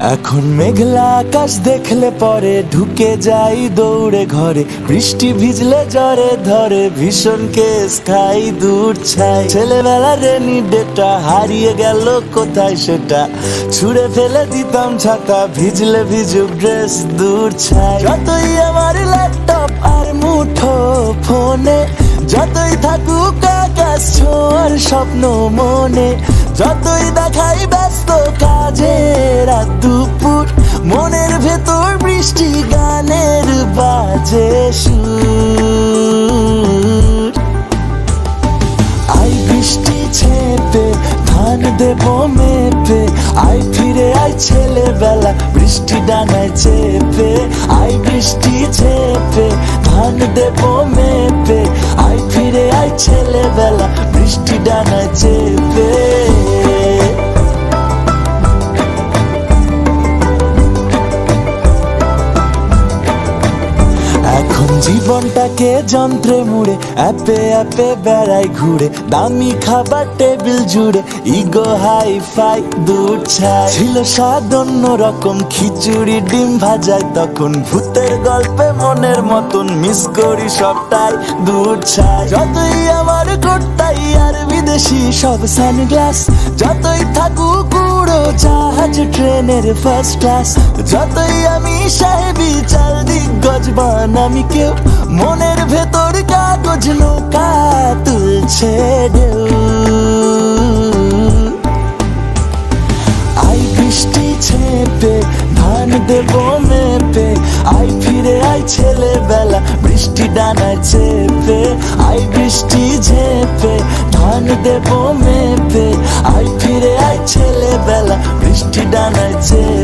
এখন মেঘলা আকাশ দেখলে পরে ঢুকে যাই দৌড়ে ঘরে, বৃষ্টি ভিজলে জ্বরে ধরে ভীষণ কেস খাই দূর ছাই। ছেলেবেলা রেনি ডেটা হারিয়ে গেল কোথায় সেটা, ছুঁড়ে ফেলে দিতাম ছাতা ভিজলে ভিজুক ড্রেস দূর ছাই। যতই আমার ল্যাপটপ আর মুঠো ফোনে, যতই থাকুক আকাশ ছোঁয়ার স্বপ্ন মনে, যতই দেখাই ব্যস্ত কাজে রাত দুপুর, মনের ভেতর বৃষ্টি গানের বাজে সুর। আই বৃষ্টি ছেপে ধান দেব মেপে, আই ফিরে আই ছেলেবেলা বৃষ্টি ডানায় চেপে। আই বৃষ্টি ছেপে ধান দেব মেপে, আই ফিরে আই ছেলেবেলা বৃষ্টি ডানায় চেপে। এখন জীবনটাকে যন্ত্রে মুড়ে অ্যাপে অ্যাপে বেড়াই ঘুরে, দামি খাবার টেবিল জুড়ে ইগো হাই ফাই দূর ছাই। ছিল স্বাদ অন্য রকম খিচুড়ি ডিম ভাজায় তখন, ভূতের গল্পে মনের মতন মিস করি সবটাই দূর ছাই। যতই আমার গোটাই আর বিদেশি সব সানগ্লাস, যতই থাকুক উড়ো জাহাজ ট্রেনের ফার্স্ট ক্লাস, যতই আমি সাহেবি চাল দিগ্গজ বানামি কেউ, মনের ভেতর কাগজ নৌকা তুলছে ঢেউ। আই বৃষ্টি ছেপে ধান দেব মেপে, আই ফিরে আই ছেলেবেলা বৃষ্টি ডানায় চেপে। আই বৃষ্টি ঝেপে ধান দেব মেপে, আই ফিরে আই ছেলেবেলা বৃষ্টি ডানায় চেপে।